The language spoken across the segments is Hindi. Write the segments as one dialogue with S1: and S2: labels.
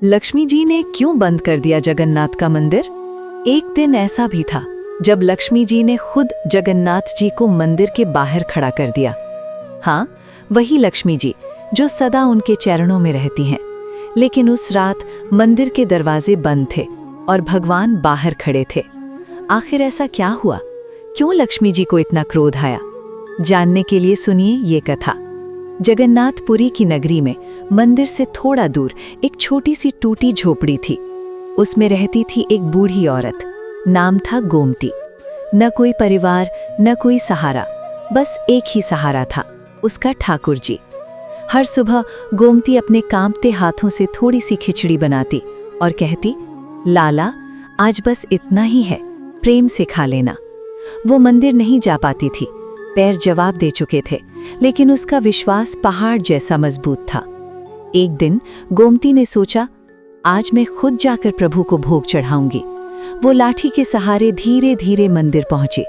S1: लक्ष्मी जी ने क्यों बंद कर दिया जगन्नाथ का मंदिर? एक दिन ऐसा भी था जब लक्ष्मी जी ने खुद जगन्नाथ जी को मंदिर के बाहर खड़ा कर दिया। हाँ, वही लक्ष्मी जी जो सदा उनके चरणों में रहती हैं। लेकिन उस रात मंदिर के दरवाजे बंद थे और भगवान बाहर खड़े थे। आखिर ऐसा क्या हुआ? क्यों लक्ष्मी जी को इतना क्रोध आया? जानने के लिए सुनिए ये कथा। जगन्नाथपुरी की नगरी में मंदिर से थोड़ा दूर एक छोटी सी टूटी झोपड़ी थी। उसमें रहती थी एक बूढ़ी औरत। नाम था गोमती। न कोई परिवार, न कोई सहारा, बस एक ही सहारा था, उसका ठाकुर जी। हर सुबह गोमती अपने कांपते हाथों से थोड़ी सी खिचड़ी बनाती और कहती, लाला आज बस इतना ही है, प्रेम से खा लेना। वो मंदिर नहीं जा पाती थी, पैर जवाब दे चुके थे, लेकिन उसका विश्वास पहाड़ जैसा मजबूत था। एक दिन गोमती ने सोचा, आज मैं खुद जाकर प्रभु को भोग चढ़ाऊंगी। वो लाठी के सहारे धीरे धीरे मंदिर पहुंची,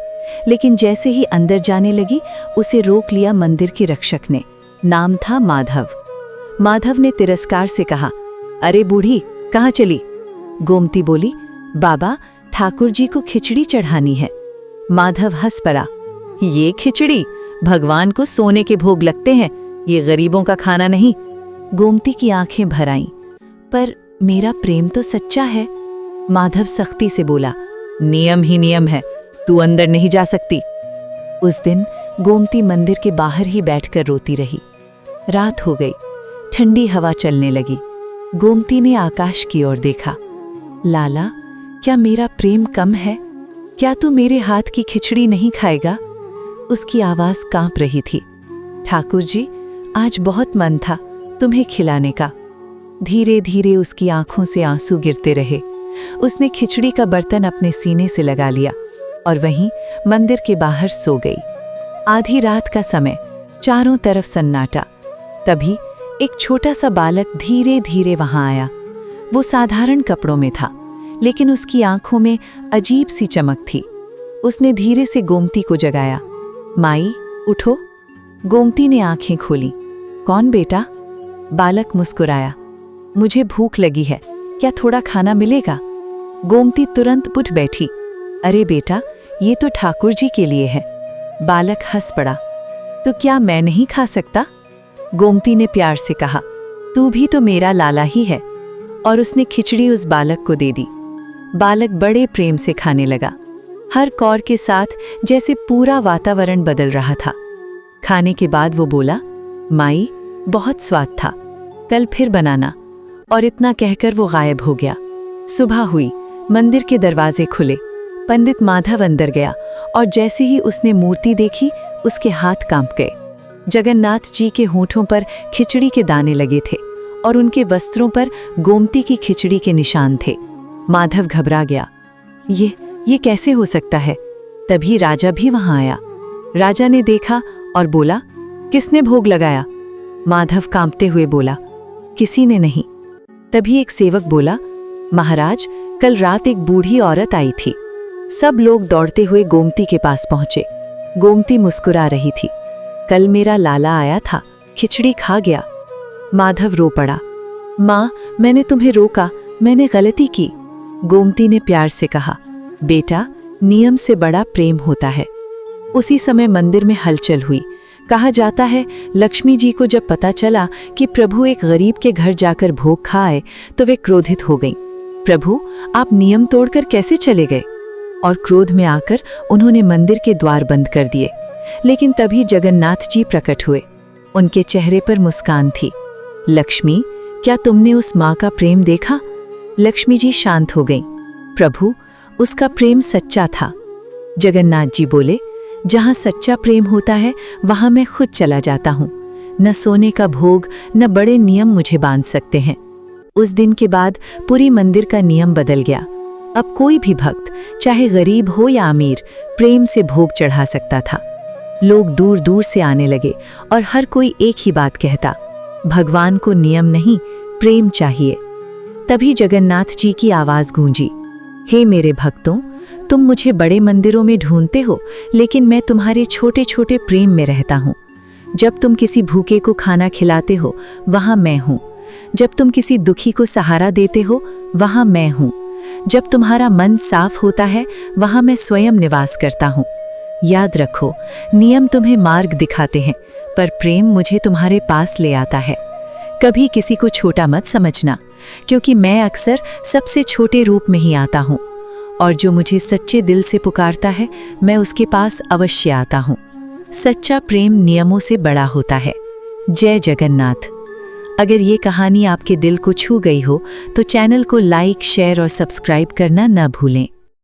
S1: लेकिन जैसे ही अंदर जाने लगी उसे रोक लिया मंदिर के रक्षक ने। नाम था माधव। माधव ने तिरस्कार से कहा, अरे बूढ़ी, कहाँ चली? गोमती बोली, बाबा ठाकुर जी को खिचड़ी चढ़ानी है। माधव हंस पड़ा, ये खिचड़ी? भगवान को सोने के भोग लगते हैं, ये गरीबों का खाना नहीं। गोमती की आंखें भर आईं, पर मेरा प्रेम तो सच्चा है। माधव सख्ती से बोला, नियम ही नियम है, तू अंदर नहीं जा सकती। उस दिन गोमती मंदिर के बाहर ही बैठकर रोती रही। रात हो गई, ठंडी हवा चलने लगी। गोमती ने आकाश की ओर देखा। लाला, क्या मेरा प्रेम कम है? क्या तू मेरे हाथ की खिचड़ी नहीं खाएगा? उसकी आवाज कांप रही थी। ठाकुर जी, आज बहुत मन था तुम्हें खिलाने का। धीरे धीरे उसकी आंखों से आंसू गिरते रहे। उसने खिचड़ी का बर्तन अपने सीने से लगा लिया और वहीं मंदिर के बाहर सो गई। आधी रात का समय, चारों तरफ सन्नाटा। तभी एक छोटा सा बालक धीरे धीरे वहां आया। वो साधारण कपड़ों में था, लेकिन उसकी आंखों में अजीब सी चमक थी। उसने धीरे से गोमती को जगाया। माई, उठो। गोमती ने आंखें खोली। कौन बेटा? बालक मुस्कुराया, मुझे भूख लगी है, क्या थोड़ा खाना मिलेगा? गोमती तुरंत उठ बैठी। अरे बेटा, ये तो ठाकुर जी के लिए है। बालक हंस पड़ा, तो क्या मैं नहीं खा सकता? गोमती ने प्यार से कहा, तू भी तो मेरा लाला ही है। और उसने खिचड़ी उस बालक को दे दी। बालक बड़े प्रेम से खाने लगा, हर कौर के साथ जैसे पूरा वातावरण बदल रहा था। खाने के बाद वो बोला, माई बहुत स्वाद था, कल फिर बनाना। और इतना कहकर वो गायब हो गया। सुबह हुई, मंदिर के दरवाजे खुले। पंडित माधव अंदर गया और जैसे ही उसने मूर्ति देखी उसके हाथ कांप गए। जगन्नाथ जी के होठों पर खिचड़ी के दाने लगे थे और उनके वस्त्रों पर गोमती की खिचड़ी के निशान थे। माधव घबरा गया, ये कैसे हो सकता है? तभी राजा भी वहां आया। राजा ने देखा और बोला, किसने भोग लगाया? माधव कांपते हुए बोला, किसी ने नहीं। तभी एक सेवक बोला, महाराज कल रात एक बूढ़ी औरत आई थी। सब लोग दौड़ते हुए गोमती के पास पहुंचे। गोमती मुस्कुरा रही थी, कल मेरा लाला आया था, खिचड़ी खा गया। माधव रो पड़ा, माँ मैंने तुम्हें रोका, मैंने गलती की। गोमती ने प्यार से कहा, बेटा नियम से बड़ा प्रेम होता है। उसी समय मंदिर में हलचल हुई। कहा जाता है लक्ष्मी जी को जब पता चला कि प्रभु एक गरीब के घर जाकर भोग खाए तो वे क्रोधित हो गईं। प्रभु, आप नियम तोड़कर कैसे चले गए? और क्रोध में आकर उन्होंने मंदिर के द्वार बंद कर दिए। लेकिन तभी जगन्नाथ जी प्रकट हुए। उनके चेहरे पर मुस्कान थी। लक्ष्मी, क्या तुमने उस माँ का प्रेम देखा? लक्ष्मी जी शांत हो गईं। प्रभु, उसका प्रेम सच्चा था। जगन्नाथ जी बोले, जहाँ सच्चा प्रेम होता है वहाँ मैं खुद चला जाता हूँ। न सोने का भोग, न बड़े नियम मुझे बांध सकते हैं। उस दिन के बाद पूरी मंदिर का नियम बदल गया। अब कोई भी भक्त, चाहे गरीब हो या अमीर, प्रेम से भोग चढ़ा सकता था। लोग दूर दूर से आने लगे और हर कोई एक ही बात कहता, भगवान को नियम नहीं, प्रेम चाहिए। तभी जगन्नाथ जी की आवाज गूंजी, हे मेरे भक्तों, तुम मुझे बड़े मंदिरों में ढूंढते हो, लेकिन मैं तुम्हारे छोटे छोटे प्रेम में रहता हूँ। जब तुम किसी भूखे को खाना खिलाते हो, वहाँ मैं हूँ। जब तुम किसी दुखी को सहारा देते हो, वहाँ मैं हूँ। जब तुम्हारा मन साफ होता है, वहाँ मैं स्वयं निवास करता हूँ। याद रखो, नियम तुम्हें मार्ग दिखाते हैं, पर प्रेम मुझे तुम्हारे पास ले आता है। कभी किसी को छोटा मत समझना, क्योंकि मैं अक्सर सबसे छोटे रूप में ही आता हूँ, और जो मुझे सच्चे दिल से पुकारता है, मैं उसके पास अवश्य आता हूँ। सच्चा प्रेम नियमों से बड़ा होता है। जय जगन्नाथ। अगर ये कहानी आपके दिल को छू गई हो तो चैनल को लाइक, शेयर और सब्सक्राइब करना न भूलें।